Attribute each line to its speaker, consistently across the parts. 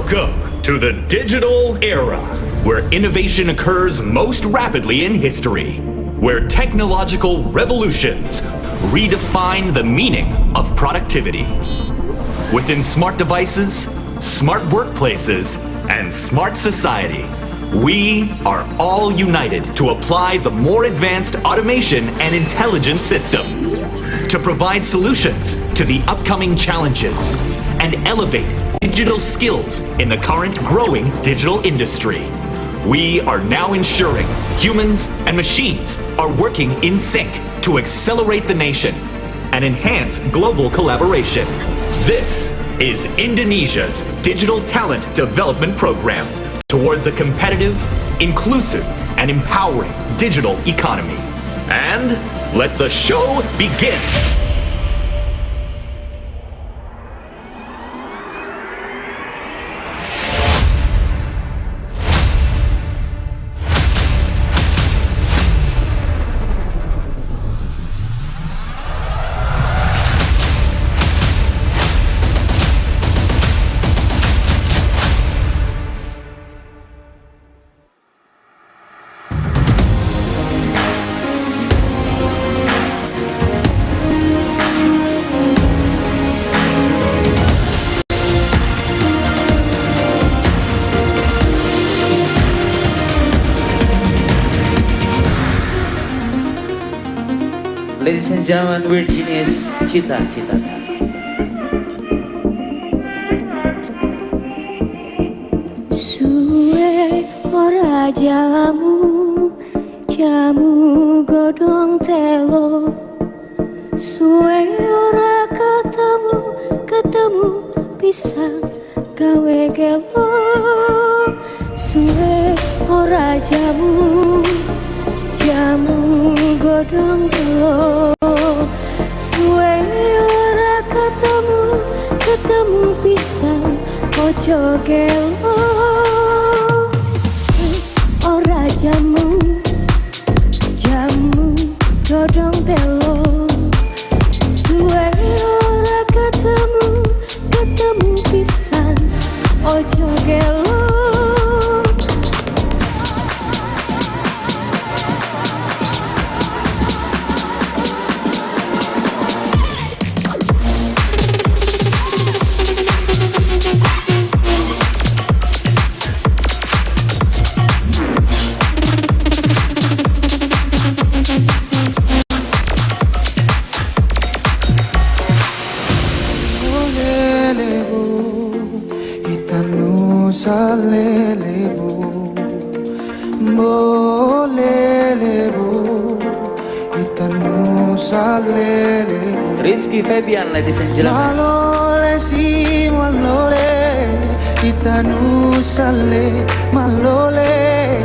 Speaker 1: Welcome to the digital era, where innovation occurs most rapidly in history, where technological revolutions redefine the meaning of productivity. Within smart devices, smart workplaces, and smart society, we are all united to apply the more advanced automation and intelligence system to provide solutions to the upcoming challenges and elevate digital skills in the current growing digital industry. We are now ensuring humans and machines are working in sync to accelerate the nation and enhance global collaboration. This is Indonesia's Digital Talent Development Program towards a competitive, inclusive, and empowering digital economy. And let the show begin!
Speaker 2: Ladies and gentlemen, we're Genius Cita-Cita.
Speaker 3: Suwe ora jamu, jamu godong telo. Suwe ora ketemu, ketemu pisang gawe gelo. Suwe ora jamu, jamu godong telo. Suwe ora ketemu, ketemu pisang ojo gelo. Ora jamu, jamu godong telo. Suwe ora ketemu, ketemu pisang ojo gelo.
Speaker 2: Rizky Febian, ladies and gentlemen.
Speaker 4: Malole si malole, kita nusale malole,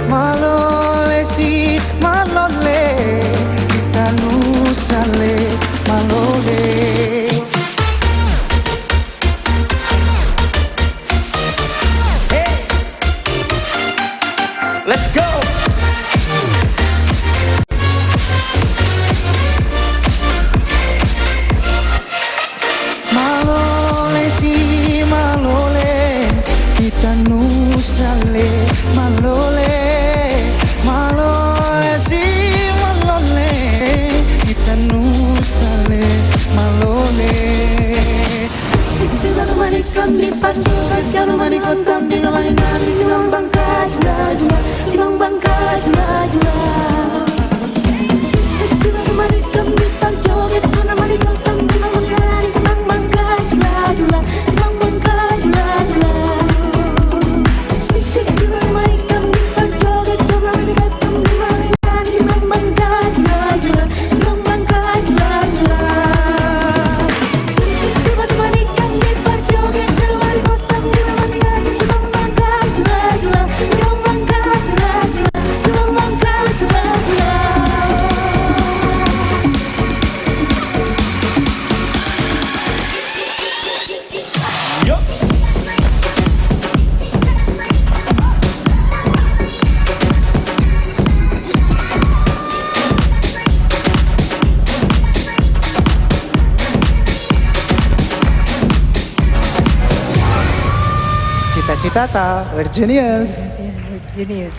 Speaker 4: malole si malole, kita nusale malole. Hey, let's go. Malole si malole, kita nusale malole. Citata, we're genius.
Speaker 2: Genius.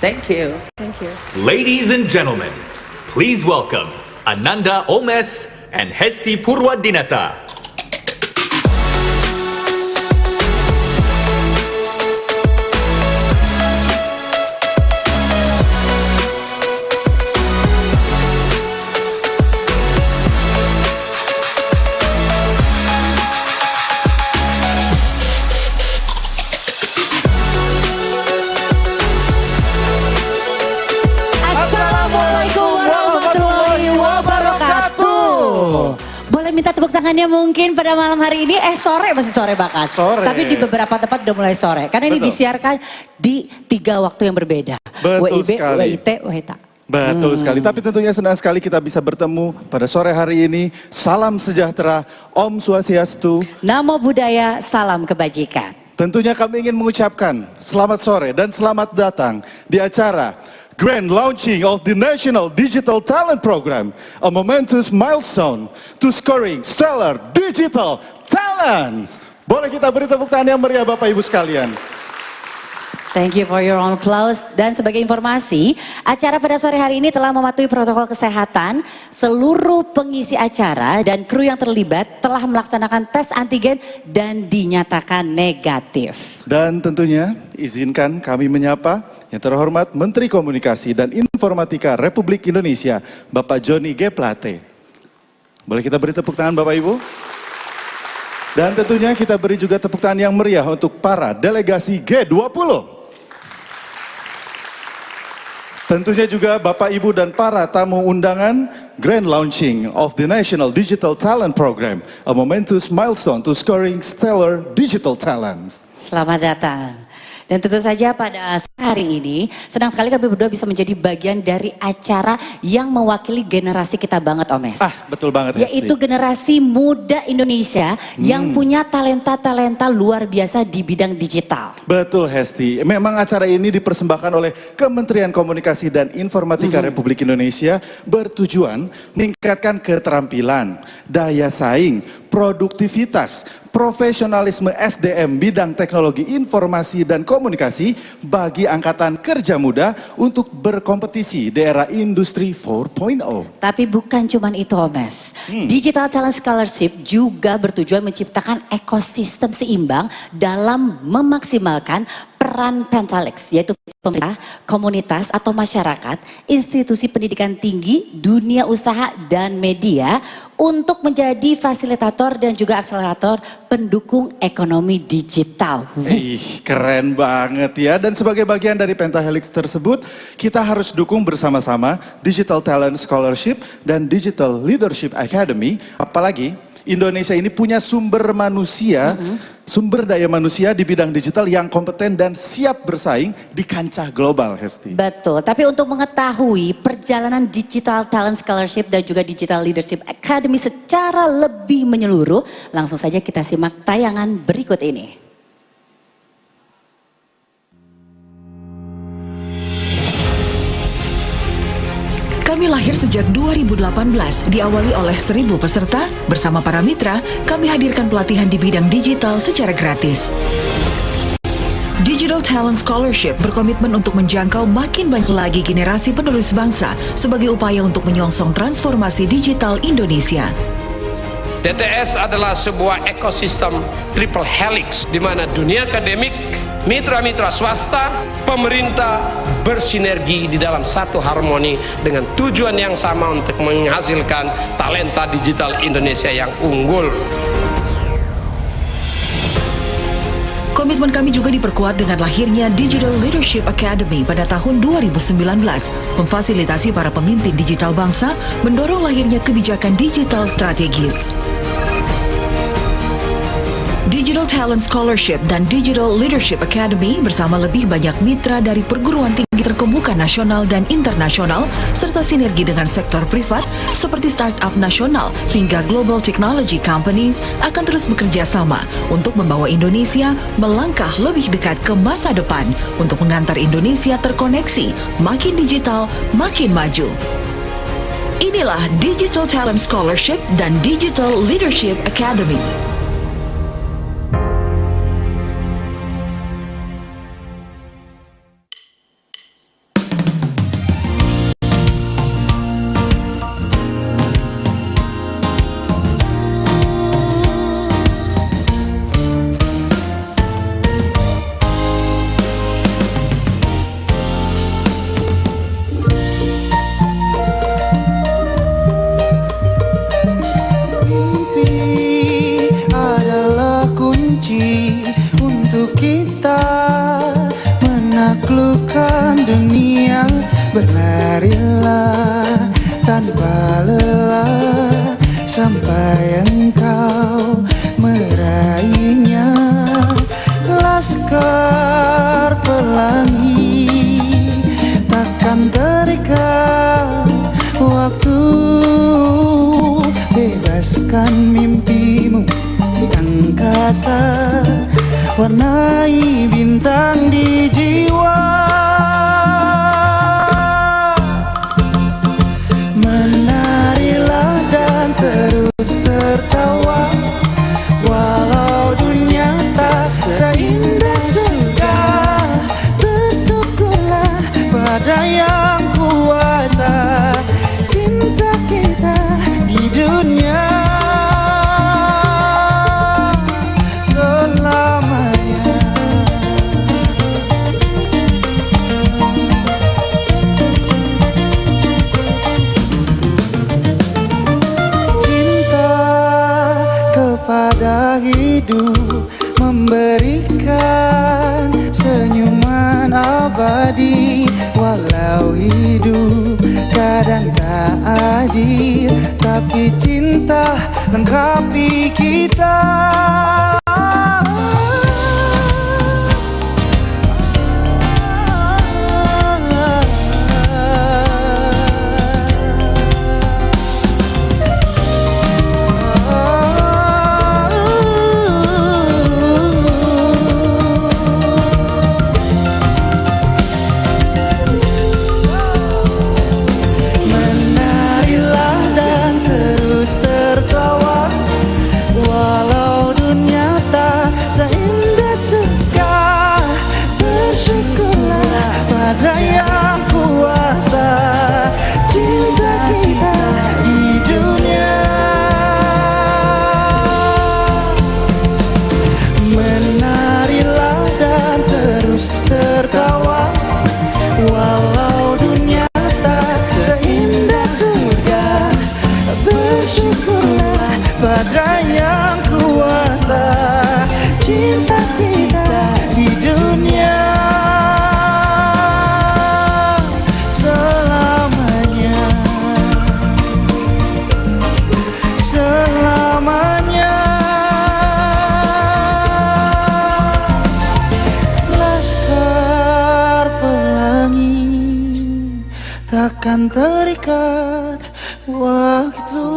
Speaker 2: Thank you.
Speaker 3: Thank you.
Speaker 1: Ladies and gentlemen, please welcome Ananda Omes and Hesti Purwadinata.
Speaker 3: Assalamualaikum warahmatullahi wabarakatuh. Boleh minta tepuk tangannya mungkin pada malam hari ini? Sore, masih sore bahkan.
Speaker 4: Sore.
Speaker 3: Tapi di beberapa tempat udah mulai sore. Karena ini
Speaker 4: Betul.
Speaker 3: disiarkan di 3 waktu yang berbeda.
Speaker 4: Betul
Speaker 3: WIB,
Speaker 4: sekali.
Speaker 3: WIT, WITA.
Speaker 4: Betul sekali, tapi tentunya senang sekali kita bisa bertemu pada sore hari ini. Salam sejahtera, Om Swastiastu.
Speaker 3: Namo Buddhaya, salam kebajikan.
Speaker 4: Tentunya kami ingin mengucapkan selamat sore dan selamat datang di acara Grand Launching of the National Digital Talent Program, a momentous milestone to scoring stellar digital talents. Boleh kita beri tepuk tangan yang meriah Bapak Ibu sekalian.
Speaker 3: Thank you for your own applause. Dan sebagai informasi, acara pada sore hari ini telah mematuhi protokol kesehatan. Seluruh pengisi acara dan kru yang terlibat telah melaksanakan tes antigen dan dinyatakan negatif.
Speaker 4: Dan tentunya izinkan kami menyapa yang terhormat Menteri Komunikasi dan Informatika Republik Indonesia, Bapak Johnny G. Plate. Boleh kita beri tepuk tangan Bapak Ibu? Dan tentunya kita beri juga tepuk tangan yang meriah untuk para delegasi G20. Tentunya juga Bapak Ibu dan para tamu undangan Grand Launching of the National Digital Talent Program, a momentous milestone to scoring stellar digital talents.
Speaker 3: Selamat datang. Dan tentu saja pada hari ini senang sekali kami berdua bisa menjadi bagian dari acara yang mewakili generasi kita banget Omes.
Speaker 4: Betul banget Hesti.
Speaker 3: Yaitu generasi muda Indonesia yang punya talenta-talenta luar biasa di bidang digital.
Speaker 4: Betul Hesti, memang acara ini dipersembahkan oleh Kementerian Komunikasi dan Informatika Republik Indonesia bertujuan meningkatkan keterampilan, daya saing, produktivitas, profesionalisme SDM bidang teknologi informasi dan komunikasi bagi angkatan kerja muda untuk berkompetisi di era industri 4.0.
Speaker 3: Tapi bukan cuma itu Omes. Digital Talent Scholarship juga bertujuan menciptakan ekosistem seimbang dalam memaksimalkan peran Pentalix, yaitu pemerintah, komunitas atau masyarakat, institusi pendidikan tinggi, dunia usaha dan media untuk menjadi fasilitator dan juga akselerator pendukung ekonomi digital.
Speaker 4: Keren banget ya. Dan sebagai bagian dari Pentahelix tersebut, kita harus dukung bersama-sama Digital Talent Scholarship dan Digital Leadership Academy. Apalagi Indonesia ini punya sumber manusia, sumber daya manusia di bidang digital yang kompeten dan siap bersaing di kancah global, Hesti.
Speaker 3: Betul, tapi untuk mengetahui perjalanan Digital Talent Scholarship dan juga Digital Leadership Academy secara lebih menyeluruh, langsung saja kita simak tayangan berikut ini.
Speaker 5: Kami lahir sejak 2018, diawali oleh 1.000 peserta. Bersama para mitra, kami hadirkan pelatihan di bidang digital secara gratis. Digital Talent Scholarship berkomitmen untuk menjangkau makin banyak lagi generasi penerus bangsa sebagai upaya untuk menyongsong transformasi digital Indonesia.
Speaker 6: DTS adalah sebuah ekosistem triple helix di mana dunia akademik, mitra-mitra swasta, pemerintah bersinergi di dalam satu harmoni dengan tujuan yang sama untuk menghasilkan talenta digital Indonesia yang unggul.
Speaker 5: Komitmen kami juga diperkuat dengan lahirnya Digital Leadership Academy pada tahun 2019, memfasilitasi para pemimpin digital bangsa, mendorong lahirnya kebijakan digital strategis. Digital Talent Scholarship dan Digital Leadership Academy bersama lebih banyak mitra dari perguruan tinggi terkemuka nasional dan internasional serta sinergi dengan sektor privat seperti startup nasional hingga global technology companies akan terus bekerja sama untuk membawa Indonesia melangkah lebih dekat ke masa depan untuk mengantar Indonesia terkoneksi, makin digital, makin maju. Inilah Digital Talent Scholarship dan Digital Leadership Academy.
Speaker 7: dunia, berlarilah tanpa lelah sampai engkau meraihnya. Laskar Pelangi takkan terikat waktu, bebaskan mimpimu di angkasa, warnai bintang di jiwa. Menarilah dan terus tertawa, walau dunia tak seindah surga. Bersyukurlah pada yang kuasa, cinta kita di dunia selamanya. Cinta kepada hidup, memberikan senyuman abadi. Walau hidup kadang tak adil, tapi cinta lengkapi kita. Menarilah dan terus tertawa, walau dunia tak seindah surga. Bersyukurlah pada yang kuasa, cinta kita di dunia. Menarilah dan terus tertawa, walau dunia tak seindah surga. Bersyukurlah pada yang kuasa, cinta kita di dunia selamanya. Selamanya. Laskar Pelangi takkan terikat waktu.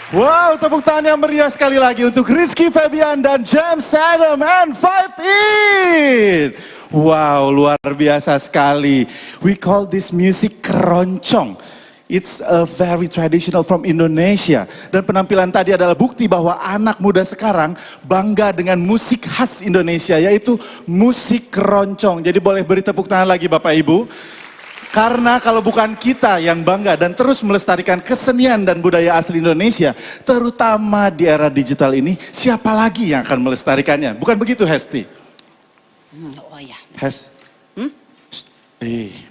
Speaker 4: Wow, tepuk tangan yang meriah sekali lagi untuk Rizky Febian dan James Adam and 5in. Wow, luar biasa sekali. We call this music keroncong. It's a very traditional from Indonesia. Dan penampilan tadi adalah bukti bahwa anak muda sekarang bangga dengan musik khas Indonesia, yaitu musik keroncong. Jadi boleh beri tepuk tangan lagi Bapak Ibu. Karena kalau bukan kita yang bangga dan terus melestarikan kesenian dan budaya asli Indonesia, terutama di era digital ini, siapa lagi yang akan melestarikannya? Bukan begitu, Hesti?
Speaker 3: Oh ya.
Speaker 4: Hes?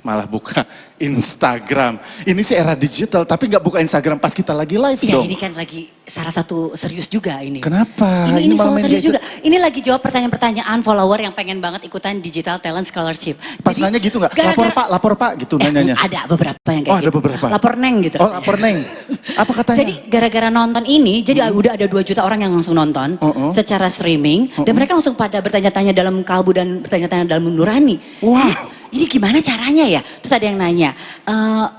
Speaker 4: Malah buka Instagram. Ini sih era digital, tapi nggak buka Instagram pas kita lagi live
Speaker 3: Iya,
Speaker 4: dong.
Speaker 3: ini kan lagi salah satu serius juga ini.
Speaker 4: Kenapa?
Speaker 3: Ini
Speaker 4: malah
Speaker 3: soal
Speaker 4: main
Speaker 3: serius
Speaker 4: gadget.
Speaker 3: juga. Ini lagi jawab pertanyaan-pertanyaan follower yang pengen banget ikutan Digital Talent Scholarship.
Speaker 4: Pas nanya gitu nggak? Lapor pak gitu nanyanya.
Speaker 3: Ada beberapa yang kayak
Speaker 4: Oh,
Speaker 3: gitu.
Speaker 4: ada beberapa.
Speaker 3: Lapor Neng gitu.
Speaker 4: Oh, lapor Neng. Apa katanya?
Speaker 3: Jadi gara-gara nonton ini, jadi udah ada 2 juta orang yang langsung nonton secara streaming. Dan mereka langsung pada bertanya-tanya dalam kalbu dan bertanya-tanya dalam nurani.
Speaker 4: Wow.
Speaker 3: Ini gimana caranya ya? Terus ada yang nanya,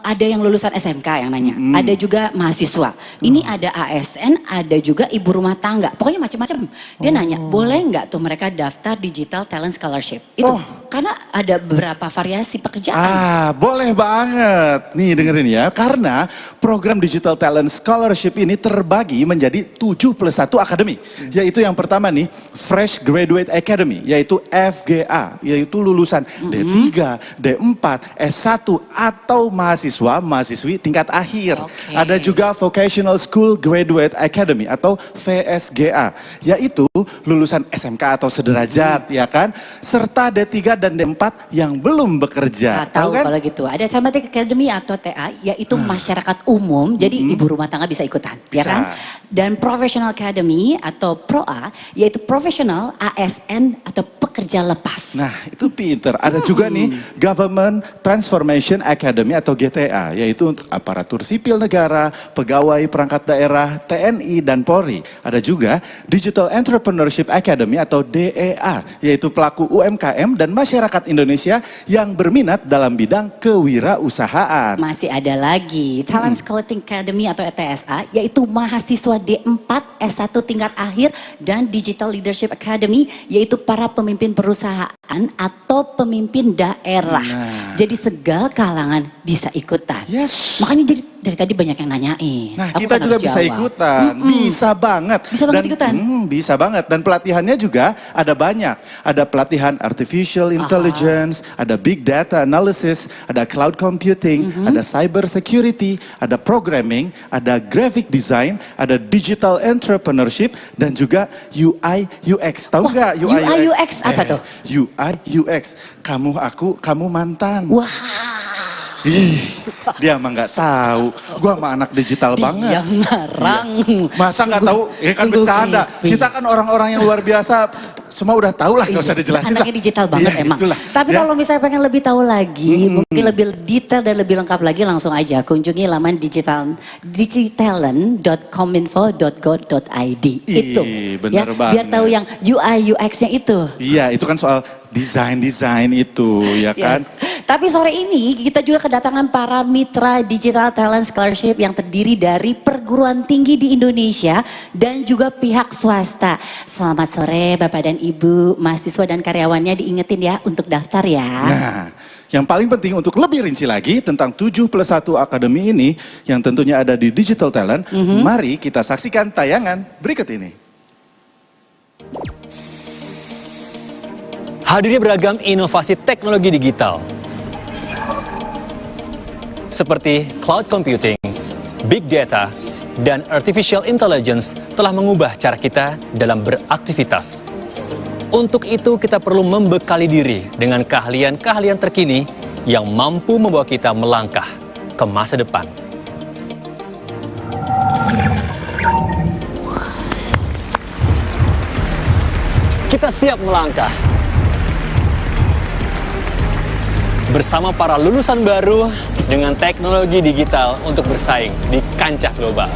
Speaker 3: ada yang lulusan SMK yang nanya, ada juga mahasiswa. Ini ada ASN, ada juga ibu rumah tangga. Pokoknya macam-macam. Dia nanya, boleh nggak tuh mereka daftar Digital Talent Scholarship? Itu karena ada beberapa variasi pekerjaan.
Speaker 4: Boleh banget. Nih dengerin ya, karena program Digital Talent Scholarship ini terbagi menjadi 7+1 akademi. Yaitu yang pertama nih, Fresh Graduate Academy, yaitu FGA, yaitu lulusan D3, D4, S1 atau mahasiswa-mahasiswi tingkat akhir. Ada juga Vocational School Graduate Academy atau VSGA, yaitu lulusan SMK atau sederajat, ya kan? Serta D3 dan D4 yang belum bekerja.
Speaker 3: Tahu
Speaker 4: kan?
Speaker 3: kalau gitu. Ada Thematic Academy atau TA, yaitu masyarakat umum, jadi ibu rumah tangga bisa ikutan, ya
Speaker 4: Bisa.
Speaker 3: kan? Dan Professional Academy atau ProA, yaitu profesional ASN atau pekerja lepas.
Speaker 4: Nah, itu pinter. Ada juga nih Government Transformation Academy atau GTA, yaitu untuk aparatur sipil negara, pegawai perangkat daerah, TNI, dan Polri. Ada juga Digital Entrepreneurship Academy atau DEA, yaitu pelaku UMKM dan masyarakat Indonesia yang berminat dalam bidang kewirausahaan.
Speaker 3: Masih ada lagi Talent Scouting Academy atau TSA, yaitu mahasiswa D4, S1 tingkat akhir, dan Digital Leadership Academy, yaitu para pemimpin perusahaan atau pemimpin daerah. Jadi segala kalangan bisa ikutan.
Speaker 4: Yes.
Speaker 3: Makanya jadi dari tadi banyak yang nanyain.
Speaker 4: Nah,
Speaker 3: Aku
Speaker 4: kita
Speaker 3: kan
Speaker 4: juga
Speaker 3: harus
Speaker 4: bisa
Speaker 3: jawab.
Speaker 4: ikutan, bisa banget.
Speaker 3: Bisa banget ikutan?
Speaker 4: Bisa banget, dan pelatihannya juga ada banyak. Ada pelatihan Artificial Intelligence, ada Big Data Analysis, ada Cloud Computing, ada Cyber Security, ada Programming, ada Graphic Design, ada Digital Entrepreneurship, dan juga UI UX. Tahu nggak UI
Speaker 3: UX apa tuh?
Speaker 4: UI UX, kamu aku, kamu mantan.
Speaker 3: Wah,
Speaker 4: Ih, dia mah nggak tahu. Gua mah anak digital banget.
Speaker 3: yang ngarang.
Speaker 4: Masa nggak tahu? Ya kan
Speaker 3: Sungguh
Speaker 4: bercanda.
Speaker 3: crispy.
Speaker 4: Kita kan orang-orang yang luar biasa. Semua udah tahu lah, nggak usah dijelasin lah.
Speaker 3: Anaknya digital banget
Speaker 4: Iya,
Speaker 3: emang.
Speaker 4: itulah.
Speaker 3: Tapi
Speaker 4: Ya.
Speaker 3: kalau misalnya pengen lebih tahu lagi, mungkin lebih detail dan lebih lengkap lagi, langsung aja kunjungi laman digitalent.kominfo.go.id. Itu.
Speaker 4: bener banget.
Speaker 3: Biar tahu yang UI UX-nya itu.
Speaker 4: Iya, itu kan soal desain itu, ya kan?
Speaker 3: Yes. Tapi sore ini kita juga kedatangan para mitra Digital Talent Scholarship yang terdiri dari perguruan tinggi di Indonesia dan juga pihak swasta. Selamat sore Bapak dan Ibu, mahasiswa dan karyawannya, diingetin ya untuk daftar ya.
Speaker 4: Nah, yang paling penting untuk lebih rinci lagi tentang 7+1 Akademi ini yang tentunya ada di Digital Talent, mari kita saksikan tayangan berikut ini.
Speaker 8: Hadirnya beragam inovasi teknologi digital seperti cloud computing, big data, dan artificial intelligence telah mengubah cara kita dalam beraktivitas. Untuk itu kita perlu membekali diri dengan keahlian-keahlian terkini yang mampu membawa kita melangkah ke masa depan. Kita siap melangkah bersama para lulusan baru dengan teknologi digital untuk bersaing di kancah global.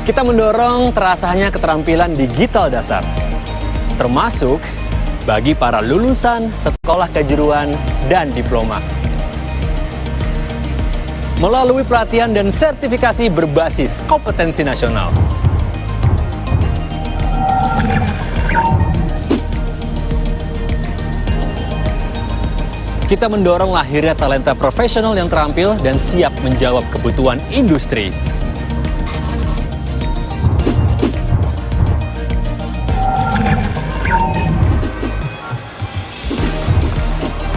Speaker 8: Kita mendorong terasanya keterampilan digital dasar, termasuk bagi para lulusan sekolah kejuruan dan diploma. Melalui pelatihan dan sertifikasi berbasis kompetensi nasional. Kita mendorong lahirnya talenta profesional yang terampil dan siap menjawab kebutuhan industri.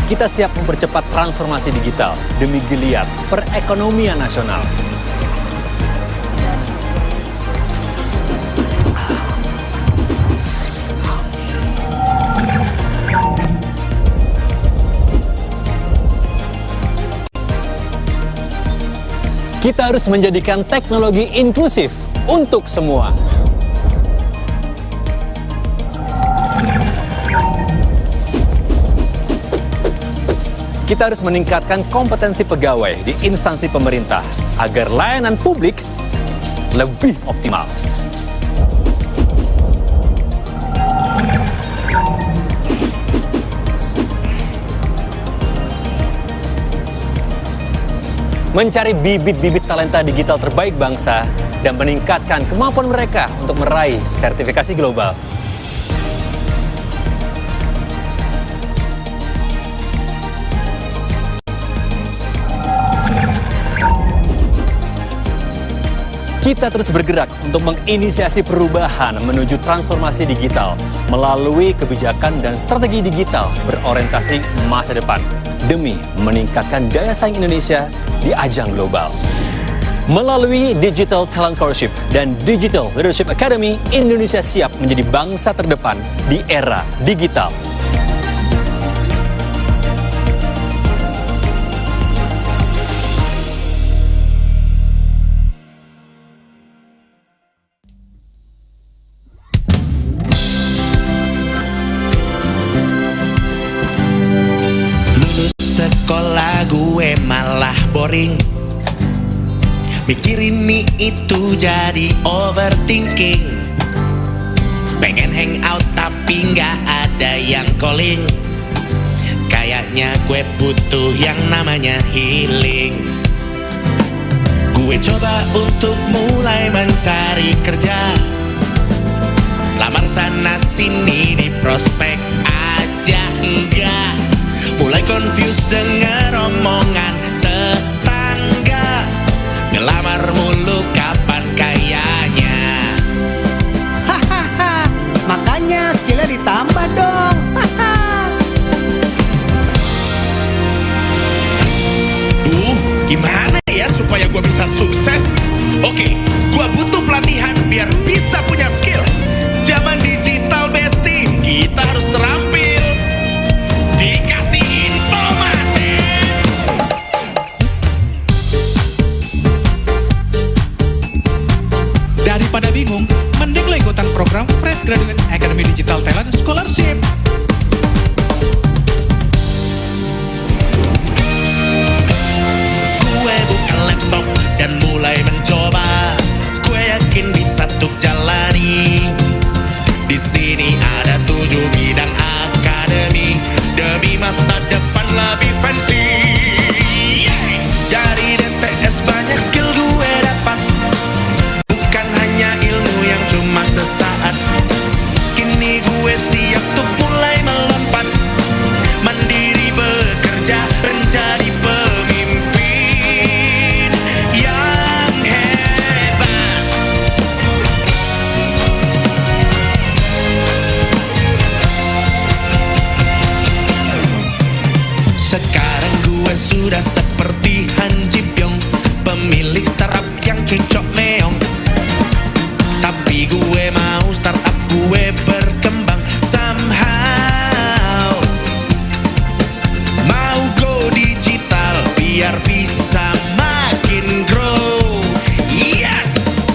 Speaker 8: Kita siap mempercepat transformasi digital demi geliat perekonomian nasional. Kita harus menjadikan teknologi inklusif untuk semua. Kita harus meningkatkan kompetensi pegawai di instansi pemerintah agar layanan publik lebih optimal. Mencari bibit-bibit talenta digital terbaik bangsa dan meningkatkan kemampuan mereka untuk meraih sertifikasi global. Kita terus bergerak untuk menginisiasi perubahan menuju transformasi digital melalui kebijakan dan strategi digital berorientasi masa depan demi meningkatkan daya saing Indonesia di ajang global. Melalui Digital Talent Scholarship dan Digital Leadership Academy, Indonesia siap menjadi bangsa terdepan di era digital.
Speaker 9: Sekolah gue malah boring, mikir ini itu jadi overthinking. Pengen hangout tapi nggak ada yang calling. Kayaknya gue butuh yang namanya healing. Gue coba untuk mulai mencari kerja, lamar sana sini di prospek aja enggak. Mulai confused denger omongan tetangga, ngelamar mulu kapan kayaknya.
Speaker 7: Hahaha, makanya skillnya ditambah dong.
Speaker 9: Gimana ya supaya gue bisa sukses? Oke, gue butuh pelatihan biar bisa punya skill. Zaman digital bestie, kita harus terampil. Dikasih informasi.
Speaker 10: Daripada bingung, mending lo ikutan program Fresh Graduate Academy Digital Talent Scholarship.
Speaker 9: Gue buka laptop dan mulai mencoba. Gue yakin bisa tuh jalani. Di sini ada 7 bidang akademi demi masa depan lebih fancy. Dari DTS banyak skill gue dapat, bukan hanya ilmu yang cuma sesaat. Kini gue siap tuh mulai melompat, mandiri bekerja menjadi pemimpin yang hebat. Sekarang gue sudah seperti Han Ji Pyong, pemilik startup yang cucok meong. Tapi gue mau startup gue berkembang somehow. Mau go digital biar bisa makin grow. Yes.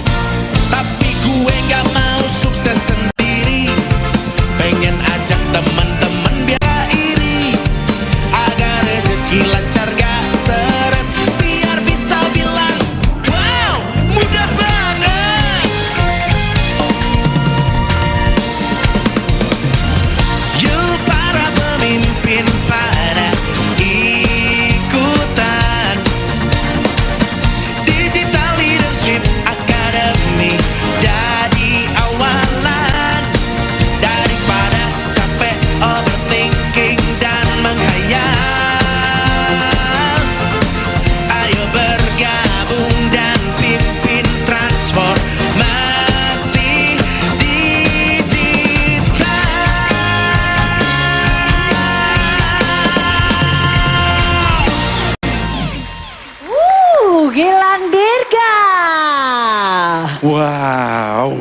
Speaker 9: Tapi gue gak mau sukses sendiri, pengen ajak teman-teman biar iri, agar rezeki lancar gak seret, biar bisa bilang wow mudah banget. Yuk para pemimpin pada ikutan Digital Leadership Academy, jadi awalan. Daripada capek overthinking dan menghayal, ayo bergabung dan pimpin transformasi digital.
Speaker 3: Gilang Dirga.
Speaker 4: Wow,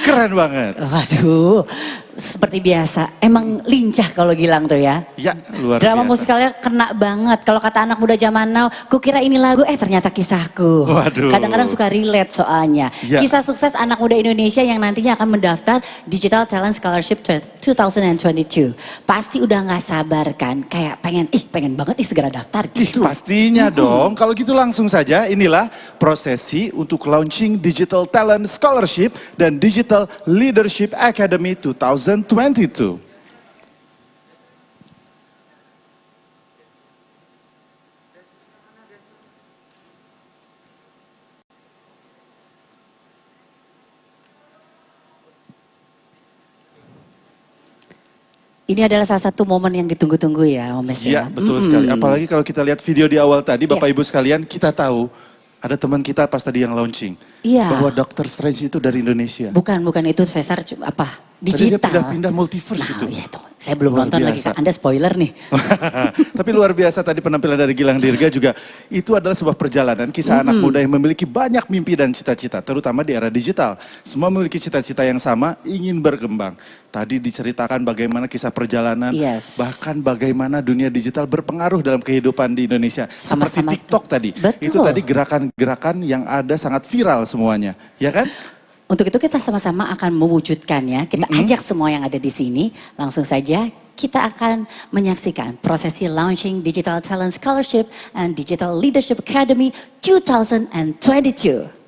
Speaker 4: keren banget.
Speaker 3: Waduh, seperti biasa. Emang lincah kalau Gilang tuh ya.
Speaker 4: Ya, luar
Speaker 3: Drama
Speaker 4: biasa.
Speaker 3: musikalnya kena banget. Kalau kata anak muda zaman now, kukira ini lagu, ternyata kisahku.
Speaker 4: Waduh.
Speaker 3: Kadang-kadang suka relate soalnya.
Speaker 4: Ya.
Speaker 3: Kisah sukses anak muda Indonesia yang nantinya akan mendaftar Digital Talent Scholarship 2022. Pasti udah gak sabar kan, kayak pengen banget segera daftar gitu.
Speaker 4: Pastinya dong, kalau gitu langsung saja inilah prosesi untuk launching Digital Talent Scholarship dan Digital Leadership Academy 2022.
Speaker 3: Ini adalah salah satu momen yang ditunggu-tunggu ya, Om Mes
Speaker 4: Iya, betul sekali. Apalagi kalau kita lihat video di awal tadi, Bapak Ibu sekalian, kita tahu Ada teman kita pas tadi yang launching.
Speaker 3: Iya.
Speaker 4: Bahwa Doctor Strange itu dari Indonesia.
Speaker 3: Bukan itu Cesar apa?
Speaker 4: Tadi dia
Speaker 3: Digital.
Speaker 4: pindah-pindah multiverse itu.
Speaker 3: Iya tuh. Saya belum
Speaker 4: Luar
Speaker 3: nonton lagi
Speaker 4: biasa.
Speaker 3: Kak. Anda spoiler nih.
Speaker 4: Tapi luar biasa tadi penampilan dari Gilang Dirga juga. Itu adalah sebuah perjalanan kisah anak muda yang memiliki banyak mimpi dan cita-cita. Terutama di era digital. Semua memiliki cita-cita yang sama, ingin berkembang. Tadi diceritakan bagaimana kisah perjalanan.
Speaker 3: Yes.
Speaker 4: Bahkan bagaimana dunia digital berpengaruh dalam kehidupan di Indonesia. Seperti
Speaker 3: Sama-sama
Speaker 4: TikTok tadi.
Speaker 3: Betul.
Speaker 4: Itu tadi gerakan-gerakan yang ada sangat viral semuanya. Ya kan?
Speaker 3: Untuk itu kita sama-sama akan mewujudkannya. Kita ajak semua yang ada di sini. Langsung saja kita akan menyaksikan prosesi launching Digital Talent Scholarship and Digital Leadership Academy 2022.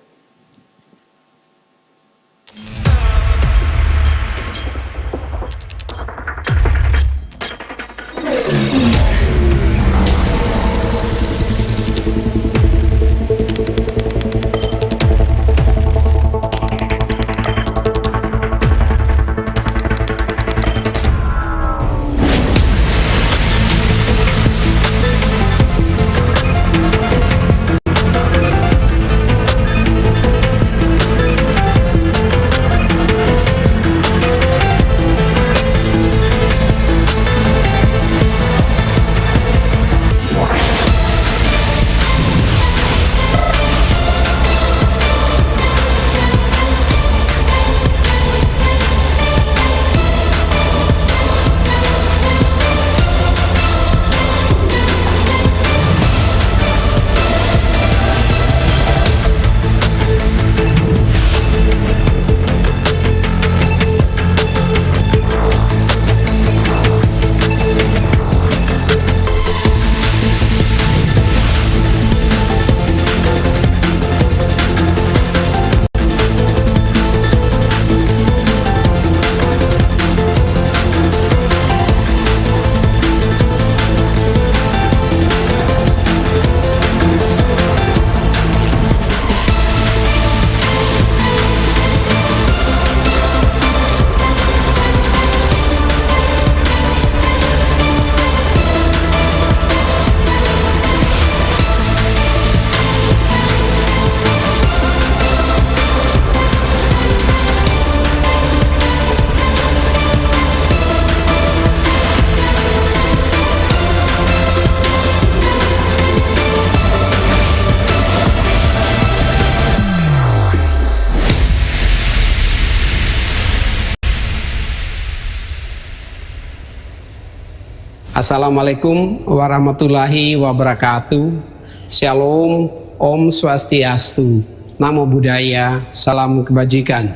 Speaker 6: Assalamualaikum warahmatullahi wabarakatuh. Shalom, Om Swastiastu, Namo Buddhaya, salam kebajikan,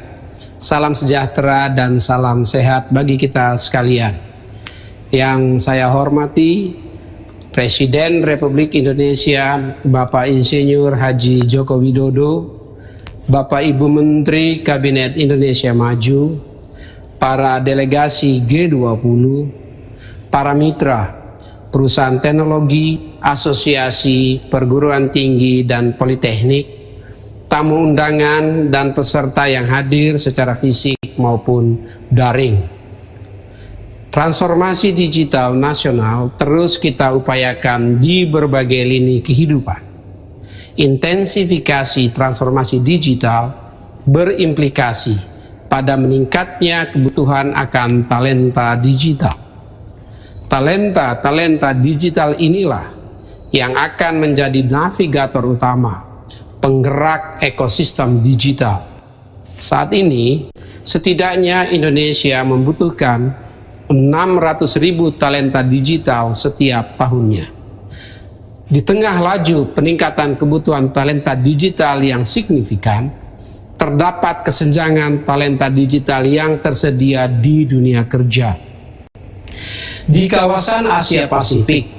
Speaker 6: salam sejahtera dan salam sehat bagi kita sekalian. Yang saya hormati Presiden Republik Indonesia Bapak Insinyur Haji Joko Widodo, Bapak Ibu Menteri Kabinet Indonesia Maju, para delegasi G20, para mitra, perusahaan teknologi, asosiasi, perguruan tinggi dan politeknik, tamu undangan dan peserta yang hadir secara fisik maupun daring. Transformasi digital nasional terus kita upayakan di berbagai lini kehidupan. Intensifikasi transformasi digital berimplikasi pada meningkatnya kebutuhan akan talenta digital. Talenta digital inilah yang akan menjadi navigator utama penggerak ekosistem digital. Saat ini, setidaknya Indonesia membutuhkan 600.000 talenta digital setiap tahunnya. Di tengah laju peningkatan kebutuhan talenta digital yang signifikan, terdapat kesenjangan talenta digital yang tersedia di dunia kerja. Di kawasan Asia Pasifik,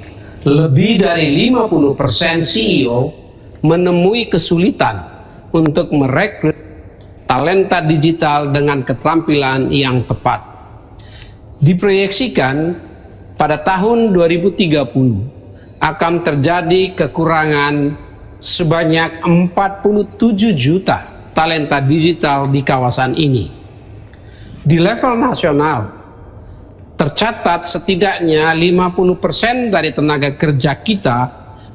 Speaker 6: lebih dari 50% CEO menemui kesulitan untuk merekrut talenta digital dengan keterampilan yang tepat. Diproyeksikan pada tahun 2030 akan terjadi kekurangan sebanyak 47 juta talenta digital di kawasan ini. Di level nasional, tercatat setidaknya 50% dari tenaga kerja kita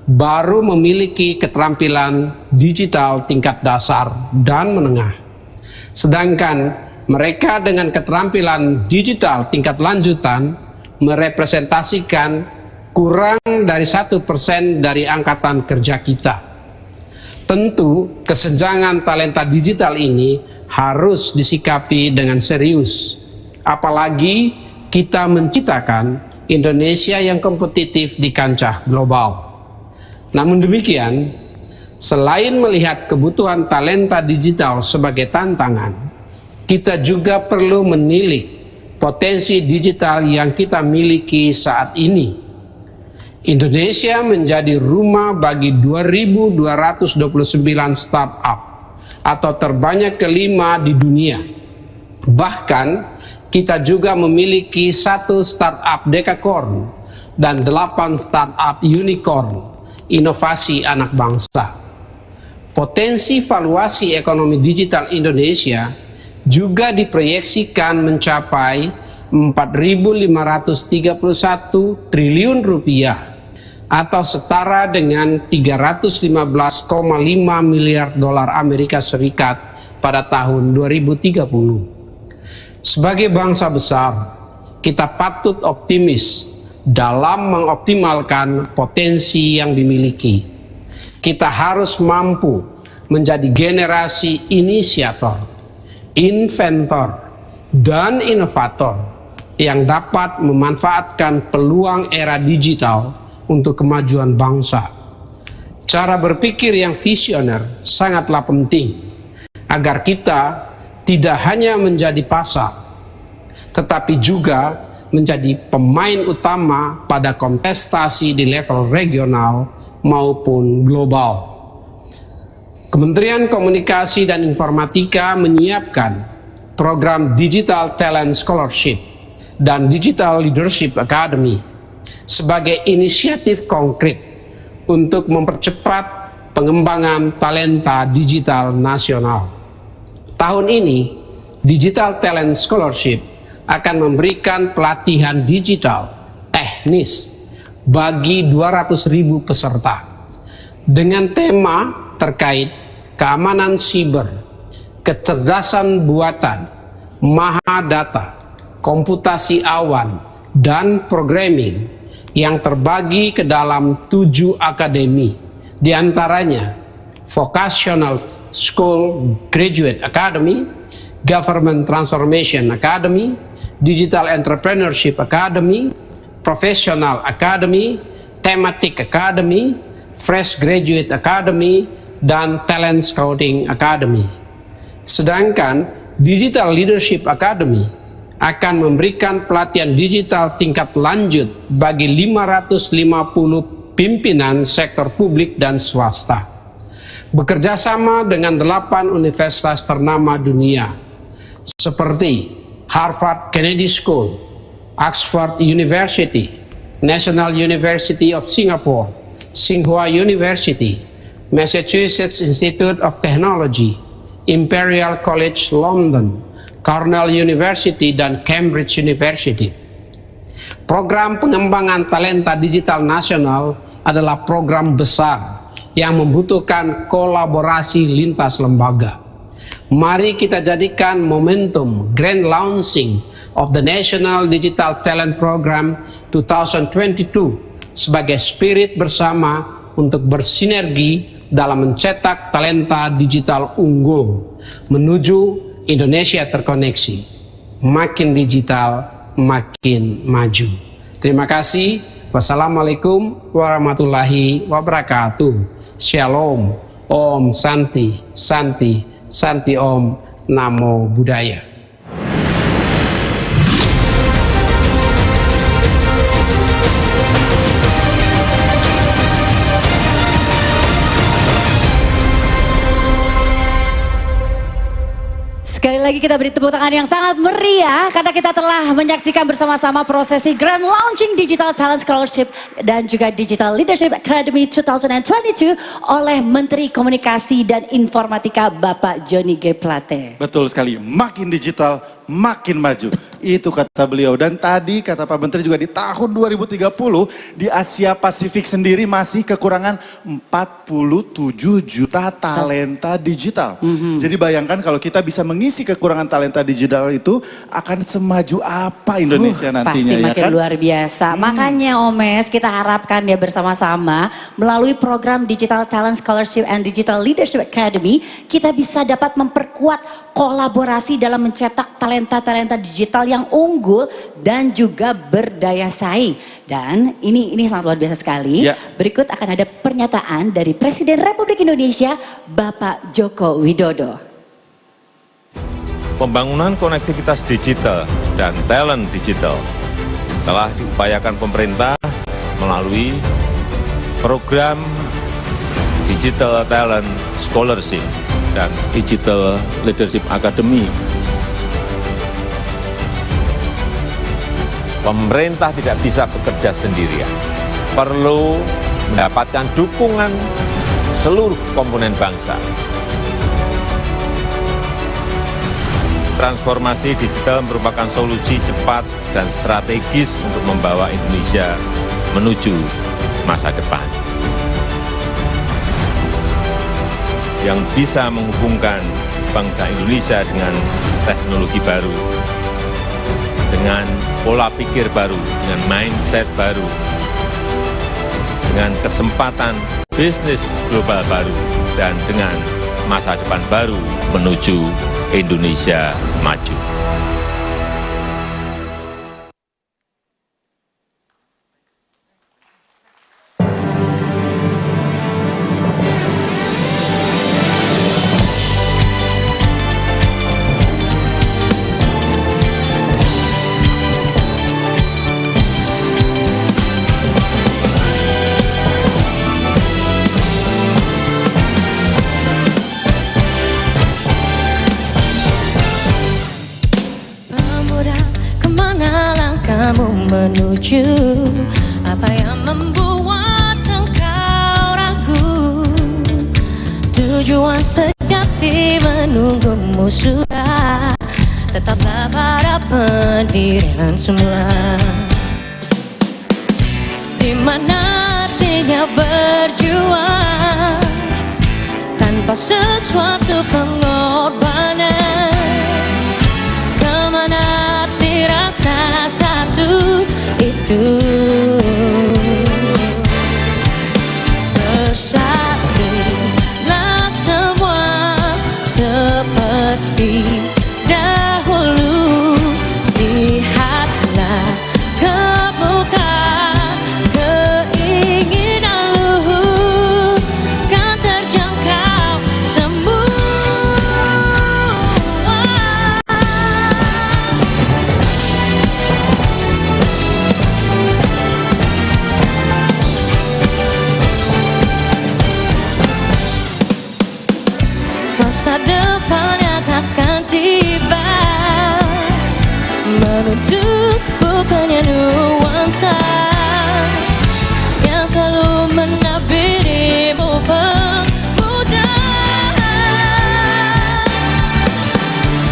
Speaker 6: baru memiliki keterampilan digital tingkat dasar dan menengah. Sedangkan mereka dengan keterampilan digital tingkat lanjutan merepresentasikan kurang dari 1% dari angkatan kerja kita. Tentu kesenjangan talenta digital ini harus disikapi dengan serius, apalagi kita menciptakan Indonesia yang kompetitif di kancah global. Namun demikian, selain melihat kebutuhan talenta digital sebagai tantangan, kita juga perlu menilik potensi digital yang kita miliki saat ini. Indonesia menjadi rumah bagi 2.229 startup atau terbanyak kelima di dunia. Bahkan kita juga memiliki 1 startup dekakorn dan 8 startup unicorn, inovasi anak bangsa. Potensi valuasi ekonomi digital Indonesia juga diproyeksikan mencapai 4.531 triliun rupiah atau setara dengan 315,5 miliar dolar Amerika Serikat pada tahun 2030. Sebagai bangsa besar, kita patut optimis dalam mengoptimalkan potensi yang dimiliki. Kita harus mampu menjadi generasi inisiator, inventor, dan inovator yang dapat memanfaatkan peluang era digital untuk kemajuan bangsa. Cara berpikir yang visioner sangatlah penting agar kita tidak hanya menjadi pasar, tetapi juga menjadi pemain utama pada kontestasi di level regional maupun global. Kementerian Komunikasi dan Informatika menyiapkan program Digital Talent Scholarship dan Digital Leadership Academy sebagai inisiatif konkret untuk mempercepat pengembangan talenta digital nasional. Tahun ini, Digital Talent Scholarship akan memberikan pelatihan digital teknis bagi 200.000 peserta dengan tema terkait keamanan siber, kecerdasan buatan, mahadata, komputasi awan, dan programming yang terbagi ke dalam 7 akademi, diantaranya Vocational School Graduate Academy, Government Transformation Academy, Digital Entrepreneurship Academy, Professional Academy, Thematic Academy, Fresh Graduate Academy, dan Talent Scouting Academy. Sedangkan Digital Leadership Academy akan memberikan pelatihan digital tingkat lanjut bagi 550 pimpinan sektor publik dan swasta. Bekerjasama dengan 8 universitas ternama dunia seperti Harvard Kennedy School, Oxford University, National University of Singapore, Tsinghua University, Massachusetts Institute of Technology, Imperial College London, Cornell University, dan Cambridge University. Program pengembangan talenta digital nasional adalah program besar yang membutuhkan kolaborasi lintas lembaga. Mari kita jadikan momentum Grand Launching of the National Digital Talent Program 2022 sebagai spirit bersama untuk bersinergi dalam mencetak talenta digital unggul menuju Indonesia terkoneksi. Makin digital, makin maju. Terima kasih. Wassalamualaikum warahmatullahi wabarakatuh. Shalom. Om Santi, Santi, Santi Om, Namo Buddhaya.
Speaker 3: Sekali lagi kita beri tepuk tangan yang sangat meriah karena kita telah menyaksikan bersama-sama prosesi Grand Launching Digital Talent Scholarship dan juga Digital Leadership Academy 2022 oleh Menteri Komunikasi dan Informatika Bapak Johnny G. Plate.
Speaker 4: Betul sekali, makin digital, makin maju. Itu kata beliau. Dan tadi kata Pak Menteri juga di tahun 2030 di Asia Pasifik sendiri masih kekurangan 47 juta talenta digital. Jadi bayangkan kalau kita bisa mengisi kekurangan talenta digital itu akan semaju apa Indonesia nantinya,
Speaker 3: pasti
Speaker 4: ya
Speaker 3: makin
Speaker 4: kan?
Speaker 3: luar biasa. Makanya Omes, kita harapkan ya bersama-sama melalui program Digital Talent Scholarship and Digital Leadership Academy, kita bisa dapat memperkuat kolaborasi dalam mencetak talenta-talenta digital yang unggul dan juga berdaya saing. Dan ini sangat luar biasa sekali.
Speaker 4: Ya.
Speaker 3: Berikut akan ada pernyataan dari Presiden Republik Indonesia, Bapak Joko Widodo.
Speaker 11: Pembangunan konektivitas digital dan talent digital telah diupayakan pemerintah melalui program Digital Talent Scholarship dan Digital Leadership Academy. Pemerintah tidak bisa bekerja sendirian, perlu mendapatkan dukungan seluruh komponen bangsa. Transformasi digital merupakan solusi cepat dan strategis untuk membawa Indonesia menuju masa depan, yang bisa menghubungkan bangsa Indonesia dengan teknologi baru, dengan pola pikir baru, dengan mindset baru, dengan kesempatan bisnis global baru, dan dengan masa depan baru menuju Indonesia maju.
Speaker 12: Menuju apa yang membuat engkau ragu, tujuan sejati menunggumu sudah, tetaplah pada pendirian semula. Di mana artinya berjuang tanpa sesuatu pengorbanan, kemana arti rasa satu itu, bersatulah semua seperti dahulu. Lihatlah ke muka, keinginanmu kan terjangkau semua. Masa depan yang akan tiba, menutup bukannya nuansa yang selalu menabirimu pemuda.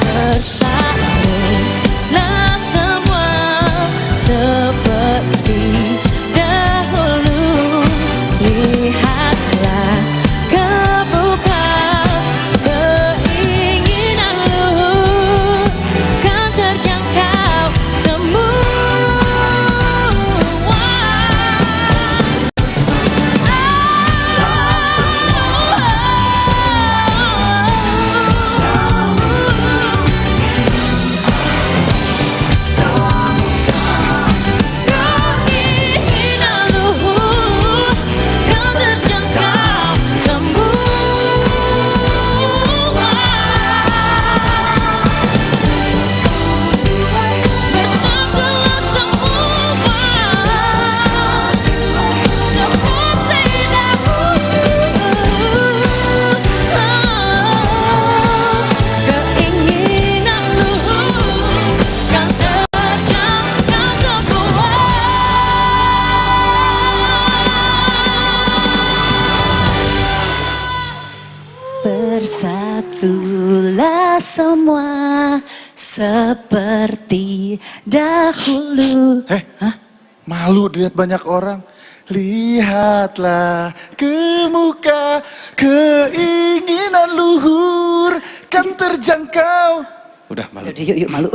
Speaker 12: Bersatulah semua seperti dahulu. Lihatlah ke muka, keinginanmu kan terjangkau semua.
Speaker 3: itulah semua seperti dahulu.
Speaker 4: Malu dilihat banyak orang. Lihatlah ke muka, keinginan luhur kan terjangkau. Udah malu.
Speaker 3: Yuk malu.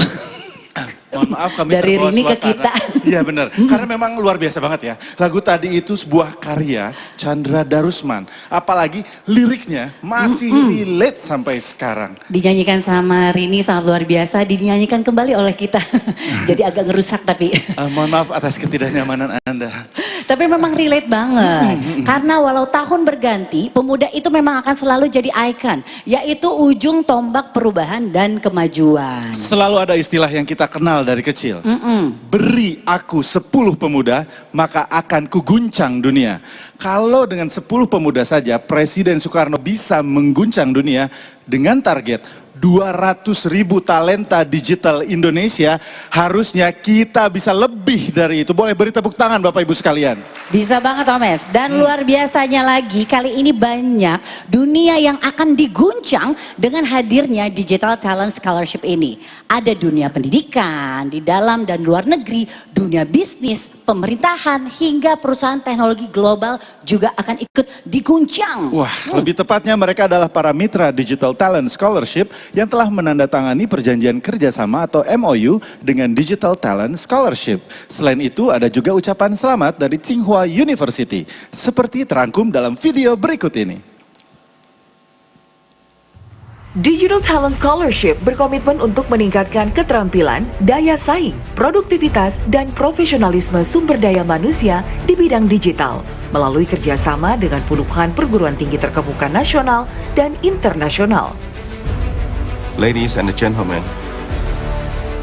Speaker 4: Mohon maaf kami
Speaker 3: Dari
Speaker 4: terbawa
Speaker 3: Rini ke
Speaker 4: suasana.
Speaker 3: kita.
Speaker 4: Iya benar, karena memang luar biasa banget ya. Lagu tadi itu sebuah karya Chandra Darusman. Apalagi liriknya masih relate sampai sekarang.
Speaker 3: Dinyanyikan sama Rini sangat luar biasa, dinyanyikan kembali oleh kita. Jadi agak ngerusak tapi.
Speaker 4: Mohon maaf atas ketidaknyamanan Anda.
Speaker 3: Tapi memang relate banget. Karena walau tahun berganti, pemuda itu memang akan selalu jadi ikon. Yaitu ujung tombak perubahan dan kemajuan.
Speaker 4: Selalu ada istilah yang kita kenal dari kecil. Beri aku 10 pemuda, maka akan kuguncang dunia. Kalau dengan 10 pemuda saja, Presiden Soekarno bisa mengguncang dunia dengan target 200.000 talenta digital Indonesia, harusnya kita bisa lebih dari itu. Boleh beri tepuk tangan Bapak Ibu sekalian.
Speaker 3: Bisa banget Omes. Dan luar biasanya lagi, kali ini banyak dunia yang akan diguncang dengan hadirnya Digital Talent Scholarship ini. Ada dunia pendidikan, di dalam dan luar negeri, dunia bisnis, pemerintahan, hingga perusahaan teknologi global juga akan ikut diguncang.
Speaker 4: Wah, lebih tepatnya mereka adalah para mitra Digital Talent Scholarship yang telah menandatangani perjanjian kerjasama atau MOU dengan Digital Talent Scholarship. Selain itu ada juga ucapan selamat dari Tsinghua University, seperti terangkum dalam video berikut ini.
Speaker 5: Digital Talent Scholarship berkomitmen untuk meningkatkan keterampilan, daya saing, produktivitas, dan profesionalisme sumber daya manusia di bidang digital melalui kerjasama dengan puluhan perguruan tinggi terkemuka nasional dan internasional.
Speaker 13: Ladies and gentlemen,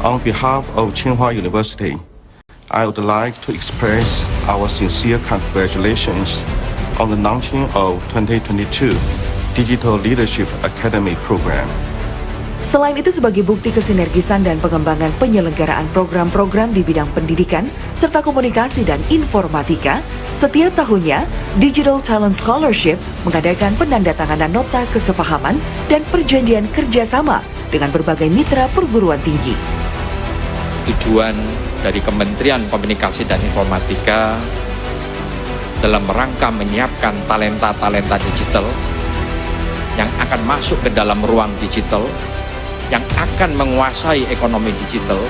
Speaker 13: on behalf of Tsinghua University, I would like to express our sincere congratulations on the launching of 2022 Digital Leadership Academy Program.
Speaker 5: Selain itu sebagai bukti kesinergisan dan pengembangan penyelenggaraan program-program di bidang pendidikan serta komunikasi dan informatika, setiap tahunnya Digital Talent Scholarship mengadakan penandatanganan nota kesepahaman dan perjanjian kerjasama dengan berbagai mitra perguruan tinggi.
Speaker 14: Tujuan dari Kementerian Komunikasi dan Informatika dalam rangka menyiapkan talenta-talenta digital yang akan masuk ke dalam ruang digital, yang akan menguasai ekonomi digital,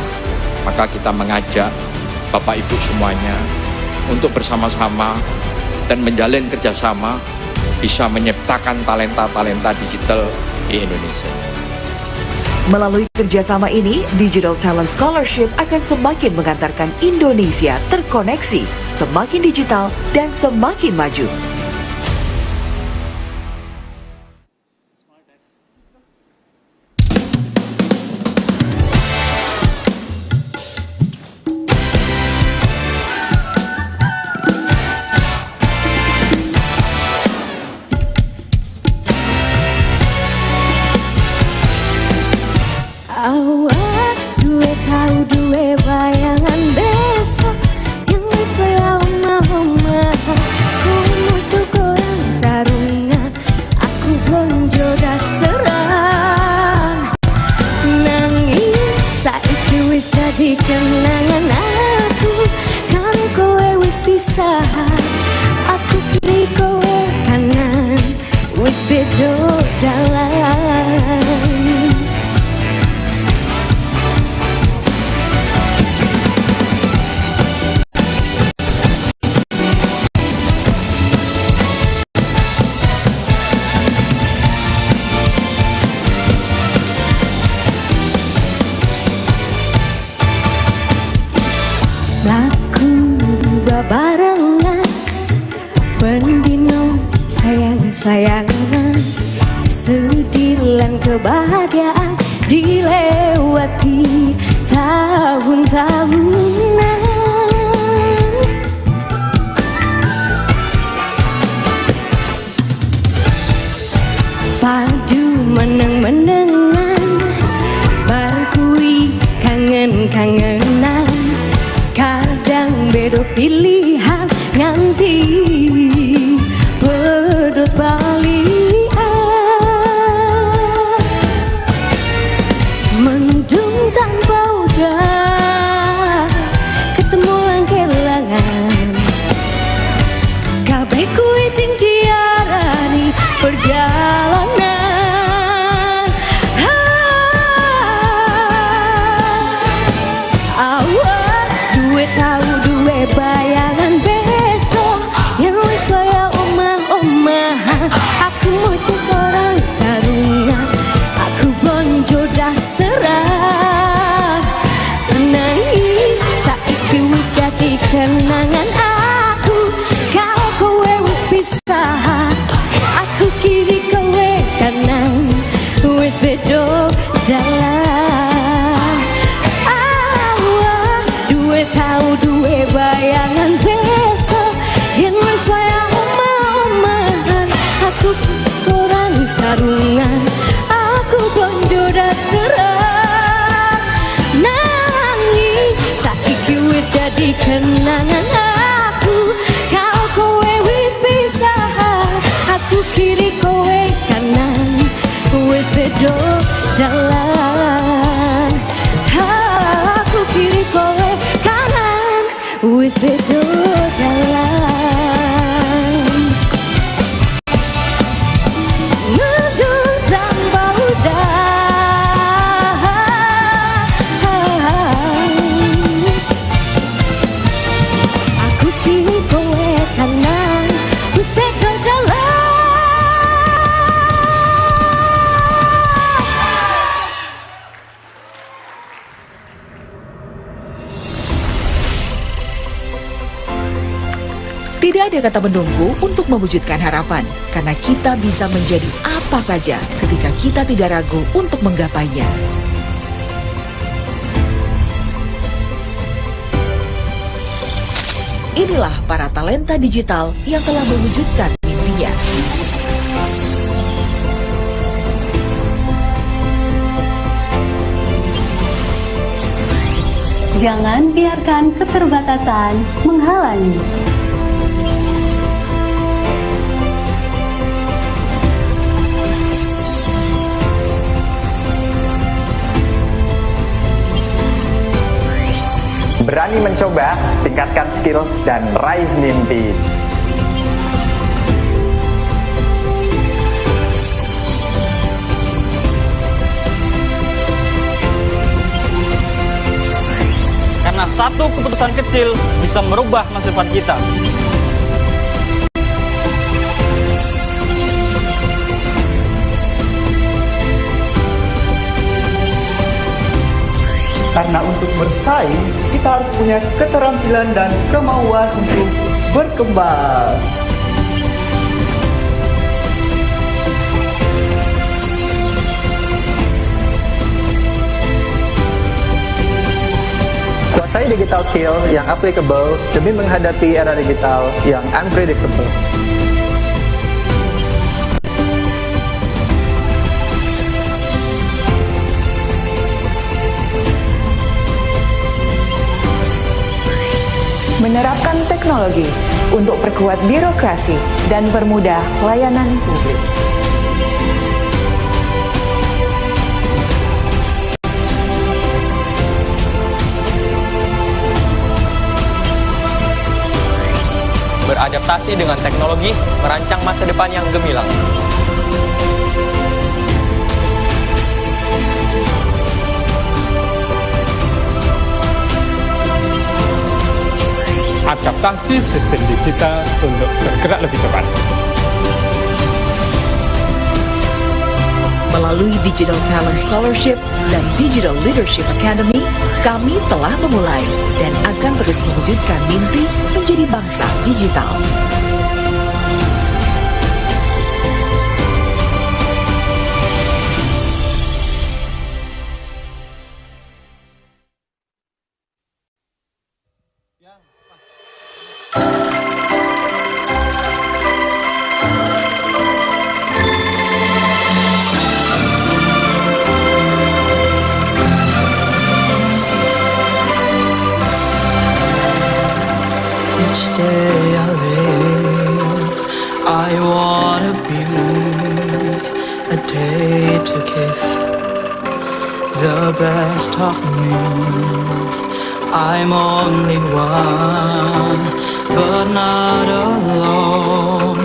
Speaker 14: maka kita mengajak Bapak Ibu semuanya untuk bersama-sama dan menjalin kerjasama bisa menciptakan talenta-talenta digital di Indonesia.
Speaker 5: Melalui kerjasama ini, Digital Talent Scholarship akan semakin mengantarkan Indonesia terkoneksi, semakin digital dan semakin maju.
Speaker 12: Awak duwe tahu duwe bayangan besar yang wis lama-lama aku cukuran sarungan aku bonjo dasaran nanging saiki wis dadi kenangan aku kan kowe wis pisah aku kiri kowe kanan wis beda dalan. Laku babarengan pendino sayang-sayangan sedih lan kebahagiaan dilewati tahun-tahunan padu meneng-menengan barkui kangen-kangenan kadang bedo pilihan nganti pedot balian kenangan aku. Kalau kowe wis pisah, aku kiri kowe kanan, wis beda jalan. Duwe tau duwe bayangan besok, yen wis wayah omah-omahan, aku kurang sarungan, aku bondo dasteran. Nanging saiki wis dadi kenangan aku. Kalau kowe wis pisah, aku kiri kowe kanan, wis beda jalan. Aku kiri kowe kanan, wis beda jalan. Merdun tanpa udah, aku kiri kowe kanan, wis beda jalan.
Speaker 5: Tidak ada kata menunggu untuk mewujudkan harapan, karena kita bisa menjadi apa saja ketika kita tidak ragu untuk menggapainya. Inilah para talenta digital yang telah mewujudkan mimpinya.
Speaker 12: Jangan biarkan keterbatasan menghalangi.
Speaker 2: Berani mencoba, tingkatkan skill, dan raih mimpi.
Speaker 8: Karena satu keputusan kecil bisa merubah masa depan kita.
Speaker 2: Karena untuk bersaing, kita harus punya keterampilan dan kemauan untuk berkembang. Kuasai digital skill yang applicable demi menghadapi era digital yang unpredictable.
Speaker 15: Menerapkan teknologi untuk perkuat birokrasi dan permudah layanan publik.
Speaker 8: Beradaptasi dengan teknologi, merancang masa depan yang gemilang.
Speaker 16: Adaptasi sistem digital untuk bergerak lebih cepat.
Speaker 5: Melalui Digital Talent Scholarship dan Digital Leadership Academy, kami telah memulai dan akan terus mewujudkan mimpi menjadi bangsa digital.
Speaker 17: Each day I live, I wanna be a day to give the best of me. I'm only one, but not alone.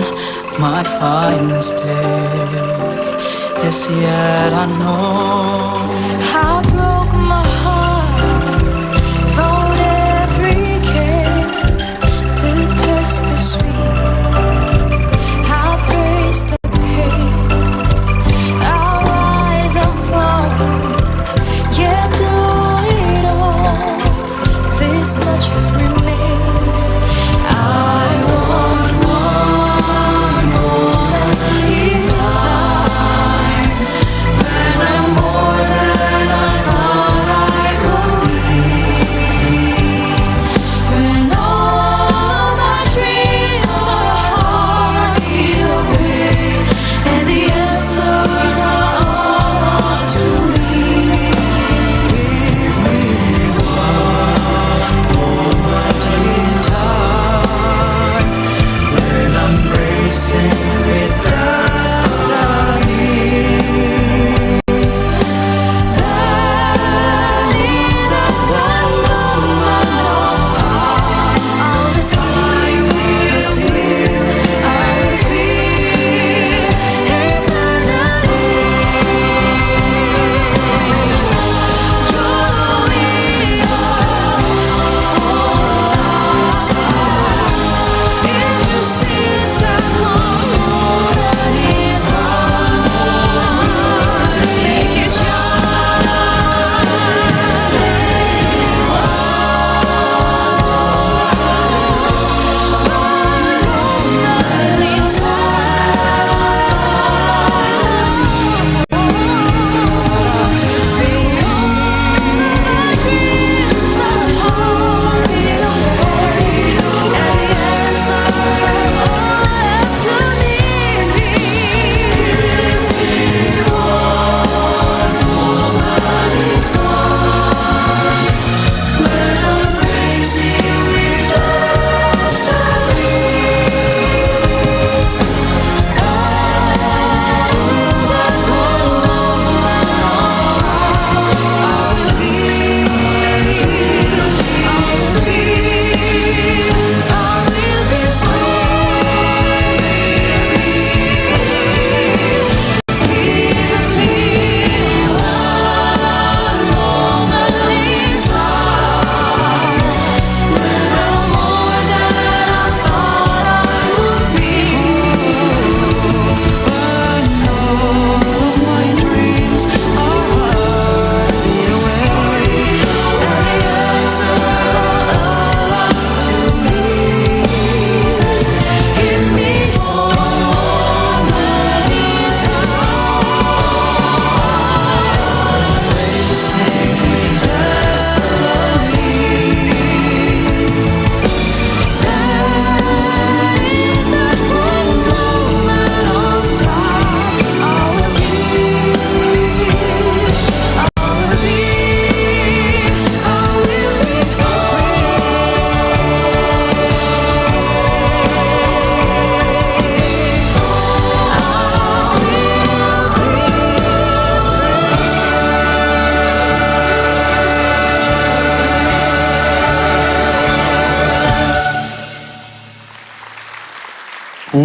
Speaker 17: My finest day is yet unknown.
Speaker 12: I broke my heart, found every care to taste the sweet. I faced the pain, I rise and fall, yet through it all, this much remains.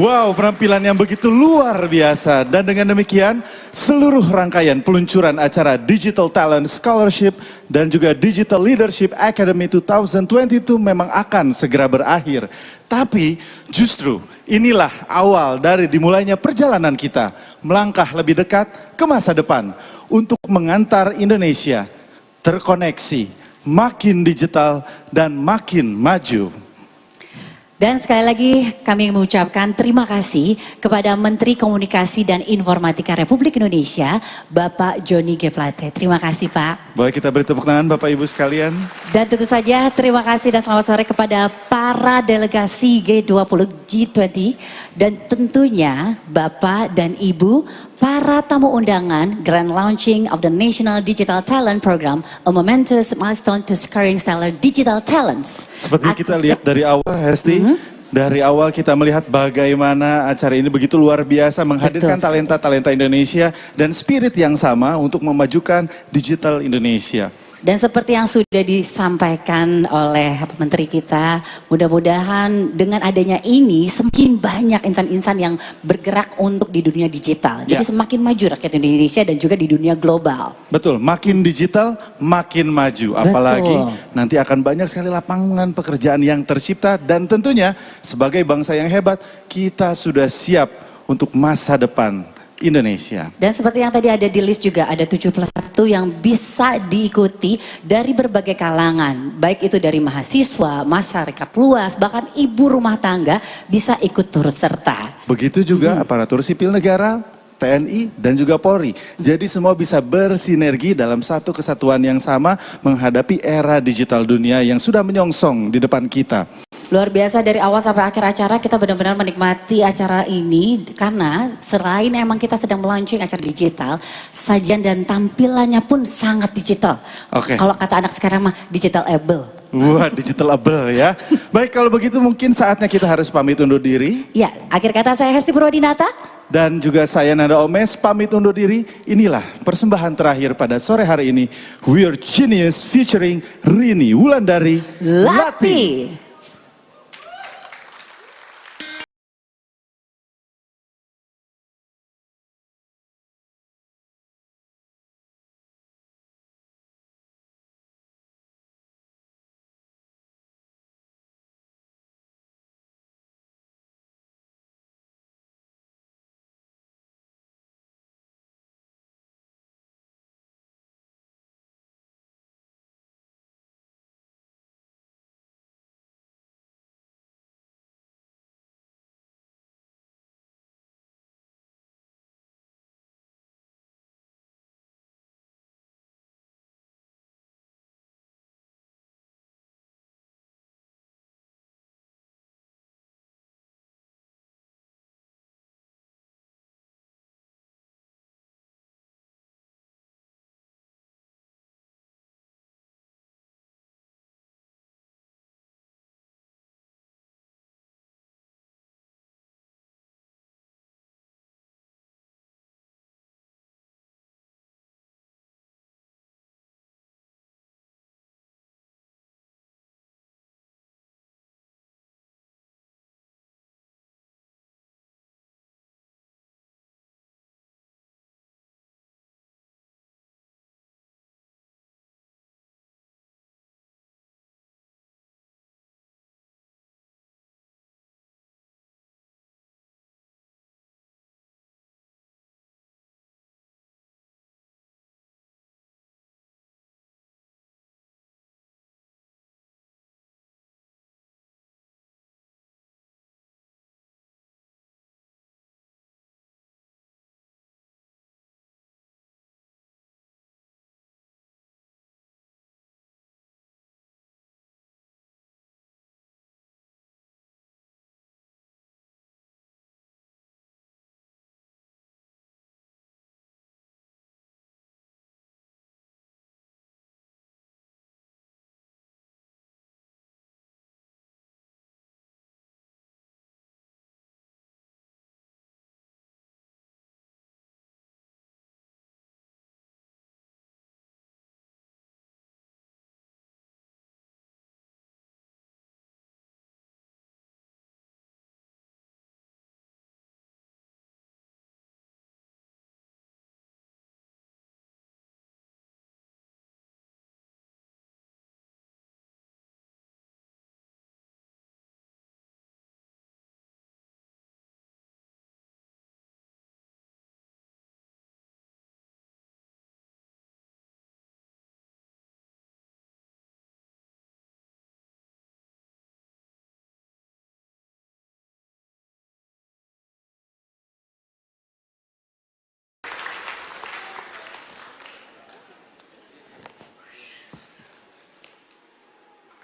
Speaker 4: Wow, penampilan yang begitu luar biasa. Dan dengan demikian, seluruh rangkaian peluncuran acara Digital Talent Scholarship dan juga Digital Leadership Academy 2022 memang akan segera berakhir. Tapi justru inilah awal dari dimulainya perjalanan kita melangkah lebih dekat ke masa depan untuk mengantar Indonesia terkoneksi, makin digital dan makin maju.
Speaker 3: Dan sekali lagi kami mengucapkan terima kasih kepada Menteri Komunikasi dan Informatika Republik Indonesia, Bapak Johnny G. Plate. Terima kasih Pak.
Speaker 4: Boleh kita beri tepuk tangan Bapak Ibu sekalian.
Speaker 3: Dan tentu saja terima kasih dan selamat sore kepada para delegasi G20 G20 dan tentunya Bapak dan Ibu para tamu undangan Grand Launching of the National Digital Talent Program, a momentous milestone to securing stellar digital talents.
Speaker 4: Seperti kita lihat dari awal, Hesti, dari awal kita melihat bagaimana acara ini begitu luar biasa menghadirkan talenta-talenta Indonesia dan spirit yang sama untuk memajukan digital Indonesia.
Speaker 3: Dan seperti yang sudah disampaikan oleh Menteri kita, mudah-mudahan dengan adanya ini semakin banyak insan-insan yang bergerak untuk di dunia digital. Jadi semakin maju rakyat Indonesia dan juga di dunia global.
Speaker 4: Betul, makin digital, makin maju. Apalagi nanti akan banyak sekali lapangan pekerjaan yang tercipta dan tentunya sebagai bangsa yang hebat, kita sudah siap untuk masa depan Indonesia.
Speaker 3: Dan seperti yang tadi ada di list juga ada 7+1 yang bisa diikuti dari berbagai kalangan. Baik itu dari mahasiswa, masyarakat luas, bahkan ibu rumah tangga bisa ikut turut serta.
Speaker 4: Begitu juga aparatur sipil negara, TNI dan juga Polri. Jadi semua bisa bersinergi dalam satu kesatuan yang sama menghadapi era digital dunia yang sudah menyongsong di depan kita.
Speaker 3: Luar biasa dari awal sampai akhir acara kita benar-benar menikmati acara ini karena selain emang kita sedang melaunching acara digital, sajian dan tampilannya pun sangat digital. Kalau kata anak sekarang mah digital-able.
Speaker 4: Wah, digital-able ya. Baik, kalau begitu mungkin saatnya kita harus pamit undur diri.
Speaker 3: Ya, akhir kata saya Hesti Purwadinata.
Speaker 4: Dan juga saya Nanda Omes pamit undur diri. Inilah persembahan terakhir pada sore hari ini. We Are Genius featuring Rini Wulandari Lati.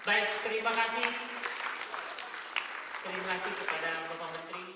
Speaker 18: Baik, terima kasih. Terima kasih kepada Bapak Menteri.